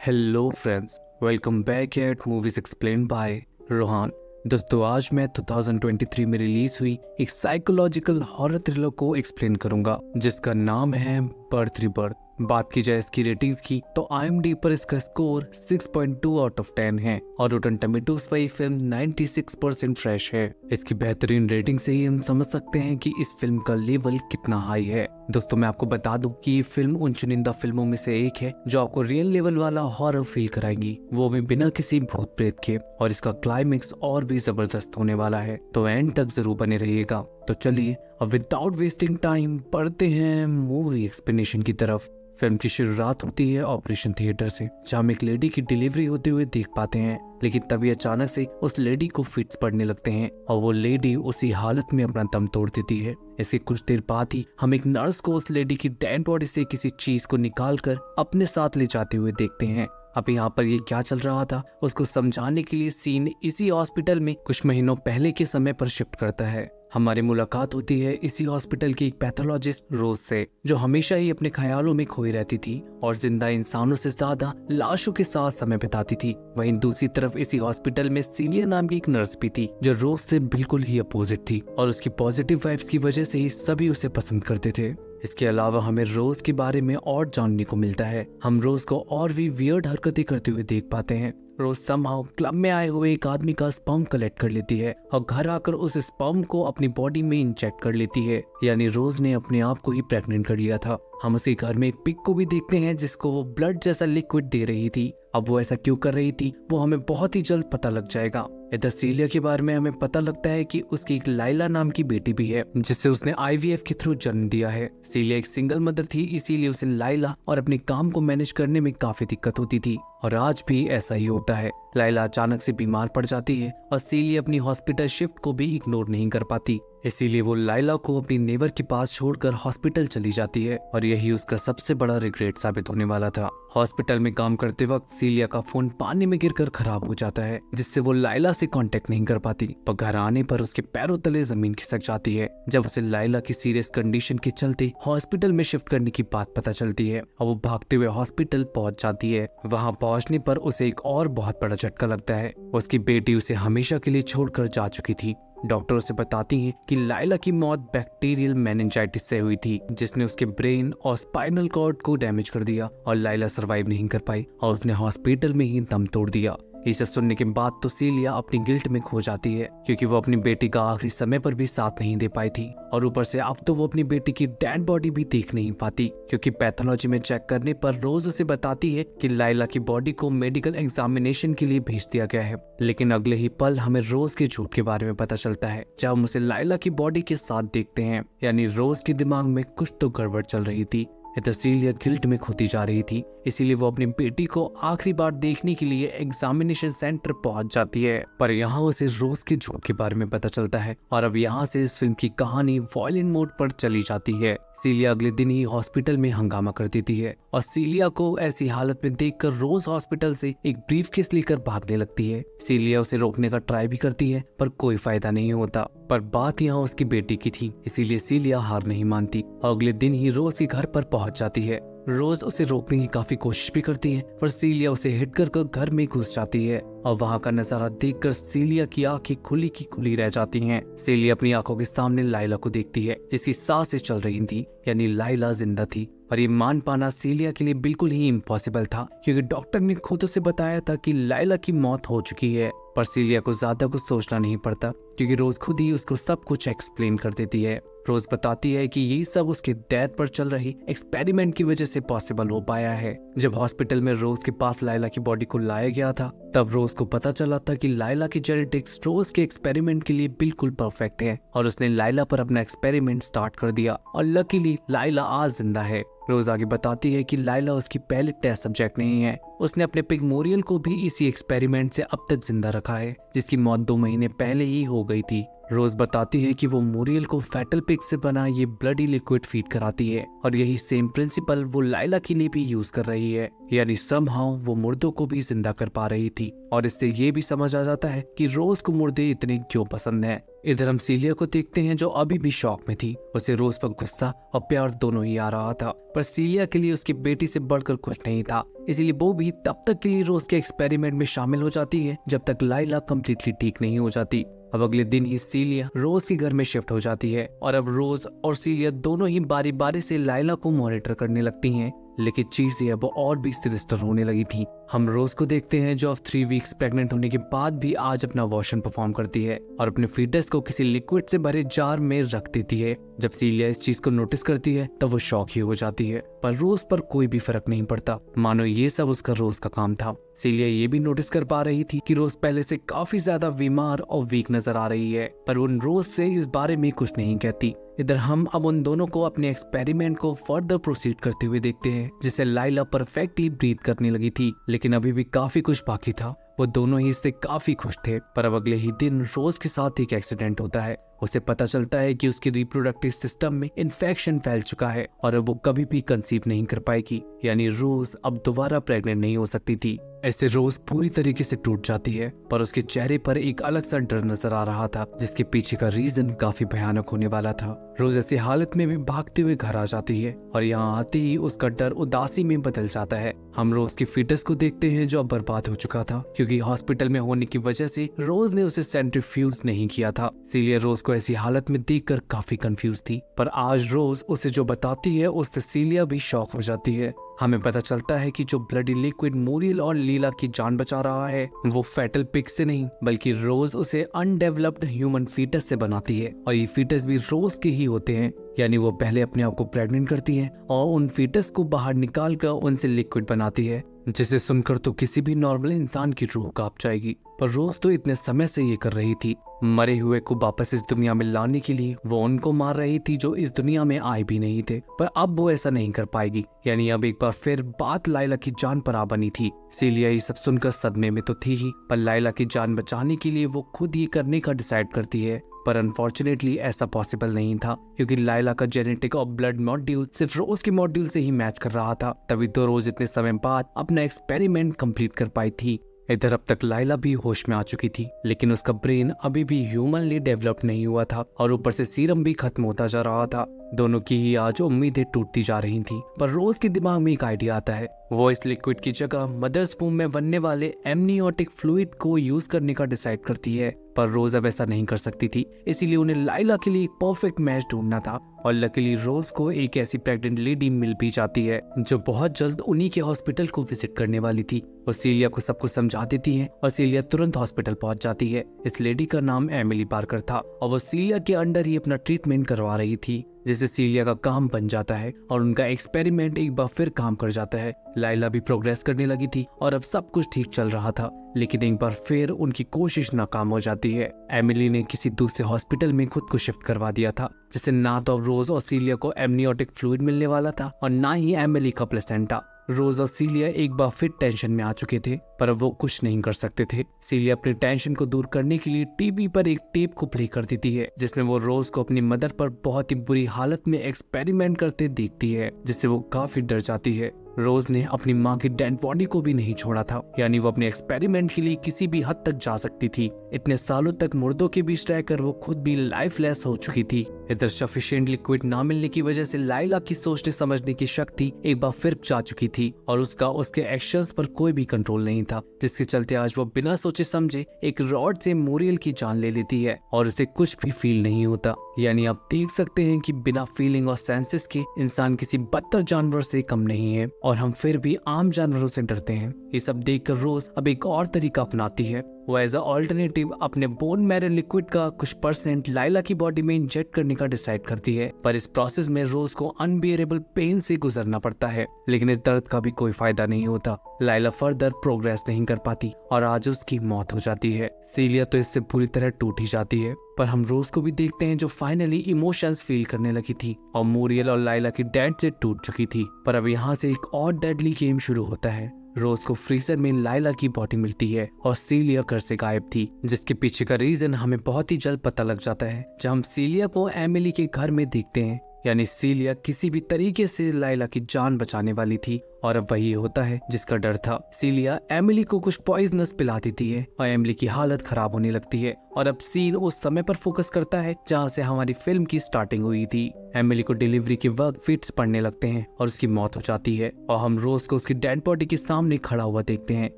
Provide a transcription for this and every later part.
Hello friends, welcome back at movies explain by Rohan. दोस्तों, आज मैं 2023 में रिलीज हुई एक साइकोलॉजिकल हॉरर थ्रिलर को एक्सप्लेन करूंगा जिसका नाम है बर्थ रिबर्थ। बात की जाए इसकी रेटिंग्स की तो IMDb पर इसका स्कोर 6.2 आउट ऑफ 10 है और रोटन टमेटोज पर ये फिल्म 96% फ्रेश है। इसकी बेहतरीन रेटिंग से ही हम समझ सकते हैं कि इस फिल्म का लेवल कितना हाई है। दोस्तों, मैं आपको बता दूं कि ये फिल्म उन चुनिंदा फिल्मों में से एक है जो आपको रियल लेवल वाला हॉरर फील कराएंगी, वो भी बिना किसी भूत प्रेत के। और इसका क्लाइमेक्स और भी जबरदस्त होने वाला है, तो एंड तक जरूर बने रहिएगा। तो चलिए अब विदाउट वेस्टिंग टाइम बढ़ते हैं मूवी एक्सप्लेनेशन की तरफ। फिल्म की शुरुआत होती है ऑपरेशन थिएटर से, जहाँ हम एक लेडी की डिलीवरी होते हुए देख पाते हैं। लेकिन तभी अचानक से उस लेडी को फिट्स पड़ने लगते हैं और वो लेडी उसी हालत में अपना दम तोड़ देती है। इसके कुछ देर बाद ही हम एक नर्स को उस लेडी की डेड बॉडी से किसी चीज को निकालकर अपने साथ ले जाते हुए देखते हैं। अब यहाँ पर ये क्या चल रहा था उसको समझाने के लिए सीन इसी हॉस्पिटल में कुछ महीनों पहले के समय पर शिफ्ट करता है। हमारी मुलाकात होती है इसी हॉस्पिटल की एक पैथोलॉजिस्ट रोज से, जो हमेशा ही अपने ख्यालों में खोई रहती थी और जिंदा इंसानों से ज्यादा लाशों के साथ समय बिताती थी। वहीं दूसरी तरफ इसी हॉस्पिटल में सीलिया नाम की एक नर्स भी थी जो रोज से बिल्कुल ही अपोजिट थी और उसकी पॉजिटिव वाइब्स की वजह से ही सभी उसे पसंद करते थे। इसके अलावा हमें रोज के बारे में और जानने को मिलता है। हम रोज को और भी वियर्ड हरकतें करते हुए देख पाते हैं। रोज समहाउ क्लब में आए हुए एक आदमी का स्पर्म कलेक्ट कर लेती है और घर आकर उस स्पर्म को अपनी बॉडी में इंजेक्ट कर लेती है। यानी रोज ने अपने आप को ही प्रेग्नेंट कर लिया था। हम उसके घर में एक पिग को भी देखते हैं जिसको वो ब्लड जैसा लिक्विड दे रही थी। अब वो ऐसा क्यों कर रही थी वो हमें बहुत ही जल्द पता लग जाएगा। इधर सीलिया के बारे में हमें पता लगता है कि उसकी एक लाइला नाम की बेटी भी है जिससे उसने IVF के थ्रू जन्म दिया है। सीलिया एक सिंगल मदर थी, इसीलिए उसे लाइला और अपने काम को मैनेज करने में काफी दिक्कत होती थी और आज भी ऐसा ही होता है। लाइला अचानक से बीमार पड़ जाती है और सीलिया अपनी हॉस्पिटल शिफ्ट को भी इग्नोर नहीं कर पाती, इसीलिए वो लाइला को अपनी नेबर के पास छोड़कर हॉस्पिटल चली जाती है और यही उसका सबसे बड़ा रिग्रेट साबित होने वाला था। हॉस्पिटल में काम करते वक्त सीलिया का फोन पानी में गिरकर खराब हो जाता है जिससे वो लाइला से कांटेक्ट नहीं कर पाती, पर घर आने पर उसके पैरों तले जमीन खिसक जाती है जब उसे लाइला की सीरियस कंडीशन के चलते हॉस्पिटल में शिफ्ट करने की बात पता चलती है और वो भागते हुए हॉस्पिटल पहुंच जाती है। वहां पहुंचने पर उसे एक और बहुत बड़ा झटका लगता है। उसकी बेटी उसे हमेशा के लिए छोड़कर जा चुकी थी। डॉक्टर उसे बताती हैं कि लाइला की मौत बैक्टीरियल मेनिंजाइटिस से हुई थी जिसने उसके ब्रेन और स्पाइनल कॉर्ड को डैमेज कर दिया और लाइला सरवाइव नहीं कर पाई और उसने हॉस्पिटल में ही दम तोड़ दिया। इसे सुनने के बाद तो सीलिया अपनी गिल्ट में खो जाती है क्योंकि वो अपनी बेटी का आखिरी समय पर भी साथ नहीं दे पाई थी और ऊपर से अब तो वो अपनी बेटी की डेड बॉडी भी देख नहीं पाती क्योंकि पैथोलॉजी में चेक करने पर रोज उसे बताती है कि लाइला की बॉडी को मेडिकल एग्जामिनेशन के लिए भेज दिया गया है। लेकिन अगले ही पल हमें रोज के झूठ के बारे में पता चलता है जब हम उसे लाइला की बॉडी के साथ देखते हैं। यानी रोज के दिमाग में कुछ तो गड़बड़ चल रही थी। सीलिया गिल्ट में खोती जा रही थी, इसीलिए वो अपनी बेटी को आखिरी बार देखने के लिए एग्जामिनेशन सेंटर पहुंच जाती है। पर यहाँ उसे रोज के झूठ के बारे में पता चलता है और अब यहाँ से इस फिल्म की कहानी वॉयलेंट मोड पर चली जाती है। सीलिया अगले दिन ही हॉस्पिटल में हंगामा कर देती है और सीलिया को ऐसी हालत में देखकर रोज हॉस्पिटल से एक ब्रीफकेस लेकर भागने लगती है। सीलिया उसे रोकने का ट्राई भी करती है पर कोई फायदा नहीं होता। पर बात यहाँ उसकी बेटी की थी, इसीलिए सीलिया हार नहीं मानती और अगले दिन ही रोज के घर पर पहुंच जाती है। रोज उसे रोकने की काफी कोशिश भी करती है पर सीलिया उसे हिट कर घर में घुस जाती है और वहाँ का नजारा देखकर सीलिया की आंखें खुली की खुली रह जाती हैं। सीलिया अपनी आंखों के सामने लाइला को देखती है जिसकी सांसें चल रही थी, यानी लाइला जिंदा थी। और ये मान पाना सीलिया के लिए बिल्कुल ही इम्पॉसिबल था क्योंकि डॉक्टर ने खुद उसे बताया था कि लाइला की मौत हो चुकी है। पर सीलिया को ज्यादा कुछ सोचना नहीं पड़ता क्योंकि रोज खुद ही उसको सब कुछ एक्सप्लेन कर देती है। रोज बताती है कि ये सब उसके डेथ पर चल रही एक्सपेरिमेंट की वजह से पॉसिबल हो पाया है। जब हॉस्पिटल में रोज के पास लाइला की बॉडी को लाया गया था तब रोज को पता चला था कि लाइला की जेनेटिक्स रोज के एक्सपेरिमेंट के लिए बिल्कुल परफेक्ट है और उसने लाइला पर अपना एक्सपेरिमेंट स्टार्ट कर दिया और लकीली लाइला आज जिंदा है। रोज आगे बताती है कि लाइला उसकी पहले टेस्ट सब्जेक्ट नहीं है। उसने अपने पिग मोरियल को भी इसी एक्सपेरिमेंट से अब तक जिंदा रखा है जिसकी मौत 2 महीने पहले ही हो गई थी। रोज बताती है कि वो मोरियल को फैटल पिग से बना ये ब्लडी लिक्विड फीड कराती है और यही सेम प्रिंसिपल वो लाइला के लिए भी यूज कर रही है। यानी समहाउ वो मुर्दों को भी जिंदा कर पा रही थी और इससे ये भी समझ आ जाता है कि रोज को मुर्दे इतने क्यों पसंद हैं। इधर हम सीलिया को देखते हैं जो अभी भी शॉक में थी। उसे रोज पर गुस्सा और प्यार दोनों ही आ रहा था पर सीलिया के लिए उसकी बेटी से बढ़कर कुछ नहीं था, इसीलिए वो भी भी तब तक के लिए रोज के एक्सपेरिमेंट में शामिल हो जाती है जब तक लाइला कम्प्लीटली ठीक नहीं हो जाती। अब अगले दिन ही सीलिया रोज के घर में शिफ्ट हो जाती है और अब रोज और सीलिया दोनों ही बारी बारी से लाइला को मॉनिटर करने लगती हैं। लेकिन चीजें अब और भी सिनिस्टर होने लगी थी। हम रोज को देखते हैं जो अब 3 वीक्स प्रेग्नेंट होने के बाद भी आज अपना वॉशन परफॉर्म करती है और अपने फीटस को किसी लिक्विड से भरे जार में रख देती है। जब सीलिया इस चीज को नोटिस करती है तब वो शॉक ही हो जाती है, पर रोज पर कोई भी फर्क नहीं पड़ता, मानो ये सब उसका रोज का काम था। सीलिया ये भी नोटिस कर पा रही थी कि रोज पहले से काफी ज्यादा बीमार और वीक नजर आ रही है, पर उन रोज से इस बारे में कुछ नहीं कहती। इधर हम अब उन दोनों को अपने एक्सपेरिमेंट को फर्दर प्रोसीड करते हुए देखते हैं, जिससे लाइला परफेक्टली ब्रीथ करने लगी थी, लेकिन अभी भी काफी कुछ बाकी था। वो दोनों ही इससे काफी खुश थे, पर अब अगले ही दिन रोज के साथ एक एक्सीडेंट होता है। उसे पता चलता है कि उसकी रिप्रोडक्टिव सिस्टम में इन्फेक्शन फैल चुका है और अब वो कभी भी कंसीव नहीं कर पाएगी, यानी रोज अब दोबारा प्रेग्नेंट नहीं हो सकती थी। ऐसे रोज पूरी तरीके से टूट जाती है, पर उसके चेहरे पर एक अलग सा डर नजर आ रहा था, जिसके पीछे का रीजन काफी भयानक होने वाला था। रोज ऐसी हालत में भी भागते हुए घर आ जाती है और यहाँ आते ही उसका डर उदासी में बदल जाता है। हम रोज के फीटस को देखते हैं जो अब बर्बाद हो चुका था, क्योंकि हॉस्पिटल में होने की वजह से रोज ने उसे सेंट्रीफ्यूज नहीं किया था। सीलिया रोज को ऐसी हालत में देखकर काफी कंफ्यूज थी, पर आज रोज उसे जो बताती है उससे सीलिया भी शॉक हो जाती है। हमें पता चलता है कि जो ब्लडी लिक्विड मूरियल और लीला की जान बचा रहा है वो फेटल पिग से नहीं, बल्कि रोज उसे अनडेवलप्ड ह्यूमन फीटस से बनाती है, और ये फीटस भी रोज के ही होते हैं। यानी वो पहले अपने आप को प्रेग्नेंट करती है और उन फीटस को बाहर निकाल कर उनसे लिक्विड बनाती है, जिसे सुनकर तो किसी भी नॉर्मल इंसान की रूह कांप जाएगी। पर रोज तो इतने समय से ये कर रही थी। मरे हुए को वापस इस दुनिया में लाने के लिए वो उनको मार रही थी जो इस दुनिया में आए भी नहीं थे, पर अब वो ऐसा नहीं कर पाएगी। यानी अब एक बार फिर बात लाइला की जान पर आ बनी थी। सीलिया ये सब सुनकर सदमे में तो थी ही, पर लाइला की जान बचाने के लिए वो खुद ये करने का डिसाइड करती है। पर अनफॉर्चुनेटली ऐसा पॉसिबल नहीं था, क्योंकि लाइला का जेनेटिक और ब्लड मॉड्यूल सिर्फ रोज के मॉड्यूल से ही मैच कर रहा था, तभी तो रोज इतने समय बाद अपना एक्सपेरिमेंट कंप्लीट कर पाई थी। इधर अब तक लाइला भी होश में आ चुकी थी, लेकिन उसका ब्रेन अभी भी ह्यूमनली डेवलप नहीं हुआ था और ऊपर से सीरम भी खत्म होता जा रहा था। दोनों की ही आज उम्मीदें टूटती जा रही थी। पर रोज के दिमाग में एक आइडिया आता है। वो इस लिक्विड की जगह मदर्स वूम में बनने वाले एमनियोटिक फ्लूइड को यूज करने का डिसाइड करती है, पर रोज अब ऐसा नहीं कर सकती थी, इसीलिए उन्हें लाइला के लिए एक परफेक्ट मैच ढूंढना था। और लकीली रोज को एक ऐसी प्रेग्नेंट लेडी मिल भी जाती है जो बहुत जल्द उन्हीं के हॉस्पिटल को विजिट करने वाली थी। वो सीलिया को सब कुछ समझा देती है और सीलिया तुरंत हॉस्पिटल पहुंच जाती है। इस लेडी का नाम एमिली पार्कर था और वो सीलिया के अंडर ही अपना ट्रीटमेंट करवा रही थी, जिससे सीलिया का काम बन जाता है और उनका एक्सपेरिमेंट एक बार फिर काम कर जाता है। लाइला भी प्रोग्रेस करने लगी थी और अब सब कुछ ठीक चल रहा था, लेकिन एक बार फिर उनकी कोशिश नाकाम हो जाती है। एमिली ने किसी दूसरे हॉस्पिटल में खुद को शिफ्ट करवा दिया था, जिससे ना तो रोज और सीलिया को एमनियोटिक फ्लूइड मिलने वाला था और ना ही एमिली का प्लेसेंटा। रोज और सीलिया एक बार फिर टेंशन में आ चुके थे, पर अब वो कुछ नहीं कर सकते थे। सीलिया अपने टेंशन को दूर करने के लिए टीवी पर एक टेप को प्ले कर देती है, जिसमें वो रोज को अपनी मदर पर बहुत ही बुरी हालत में एक्सपेरिमेंट करते देखती है, जिससे वो काफी डर जाती है। रोज ने अपनी माँ की डेड बॉडी को भी नहीं छोड़ा था, यानी वो अपने एक्सपेरिमेंट के लिए किसी भी हद तक जा सकती थी। इतने सालों तक मुर्दों के बीच रहकर वो खुद भी लाइफलेस हो चुकी थी। इधर सफिशिएंट लिक्विड ना मिलने की वजह से लाइला की सोचने समझने की शक्ति एक बार फिर जा चुकी थी और उसका उसके एक्शंस पर कोई भी कंट्रोल नहीं था, जिसके चलते आज वो बिना सोचे समझे एक रॉड से मूरियल की जान ले लेती है और उसे कुछ भी फील नहीं होता। यानी आप देख सकते हैं कि बिना फीलिंग और सेंसेस के इंसान किसी बदतर जानवर से कम नहीं है, और हम फिर भी आम जानवरों से डरते हैं। ये सब देखकर रोज अब एक और तरीका अपनाती है। वो एज अ ऑल्टरनेटिव अपने बोन मैरो लिक्विड का कुछ परसेंट लाइला की बॉडी में इंजेक्ट करने का डिसाइड करती है, पर इस प्रोसेस में रोज को अनबियरेबल पेन से गुजरना पड़ता है, लेकिन इस दर्द का भी कोई फायदा नहीं होता। लाइला फर्दर प्रोग्रेस नहीं कर पाती और आज उसकी मौत हो जाती है। सीलिया तो इससे पूरी तरह टूट ही जाती है, पर हम रोज को भी देखते हैं जो फाइनली इमोशंस फील करने लगी थी और मूरियल और लाइला की डेड से टूट चुकी थी। पर अब यहाँ से एक और डेडली गेम शुरू होता है। रोज को फ्रीजर में लाइला की बॉडी मिलती है और सीलिया घर से गायब थी, जिसके पीछे का रीजन हमें बहुत ही जल्द पता लग जाता है जब हम सीलिया को एमिली के घर में देखते हैं। यानी सीलिया किसी भी तरीके से लाइला की जान बचाने वाली थी और अब वही होता है जिसका डर था। सीलिया एमिली को कुछ पॉइजनस पिला देती है और एमिली की हालत खराब होने लगती है और अब सीन उस समय पर फोकस करता है जहाँ से हमारी फिल्म की स्टार्टिंग हुई थी। एमिली को डिलीवरी के वक्त फिट्स पड़ने लगते हैं और उसकी मौत हो जाती है और हम रोज को उसकी डेड बॉडी के सामने खड़ा हुआ देखते हैं,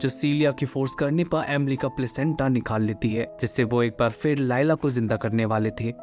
जो सीलिया की फोर्स करने पर एमिली का प्लेसेंटा निकाल लेती है, जिससे वो एक बार फिर लाइला को जिंदा करने वाले थे।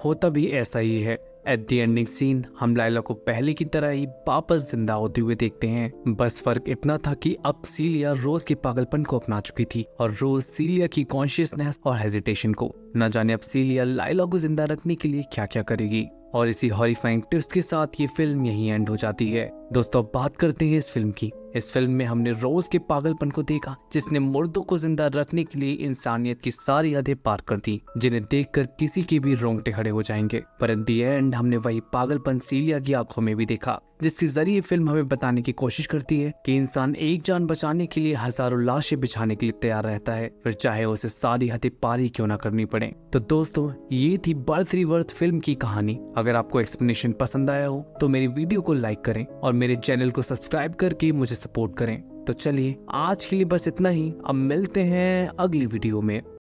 होता भी ऐसा ही है। एट द एंडिंग सीन हम लाइला को पहले की तरह ही वापस जिंदा होते हुए देखते हैं। बस फर्क इतना था कि अब सीलिया रोज के पागलपन को अपना चुकी थी और रोज सीलिया की कॉन्शियसनेस और हेजिटेशन को। न जाने अब सीलिया लाइला को जिंदा रखने के लिए क्या क्या करेगी। और इसी हॉरिफाइंग ट्विस्ट के साथ ये फिल्म यहीं एंड हो जाती है। दोस्तों अब बात करते हैं इस फिल्म की। इस फिल्म में हमने रोज के पागलपन को देखा, जिसने मुर्दों को जिंदा रखने के लिए इंसानियत की सारी हदें पार कर दी, जिन्हें देखकर किसी के भी रोंगटे खड़े हो जाएंगे। पर एट द एंड हमने वही पागलपन सीलिया की आंखों में भी देखा, जिसके जरिए फिल्म हमें बताने की कोशिश करती है कि इंसान एक जान बचाने के लिए हजारों लाशें बिछाने के लिए तैयार रहता है, फिर चाहे उसे सारी हदें पार ही क्यों ना करनी पड़े। तो दोस्तों ये थी बर्थ रिवर्थ फिल्म की कहानी। अगर आपको एक्सप्लेनेशन पसंद आया हो तो मेरी वीडियो को लाइक करें और मेरे चैनल को सब्सक्राइब करके मुझे सपोर्ट करें। तो चलिए आज के लिए बस इतना ही, अब मिलते हैं अगली वीडियो में।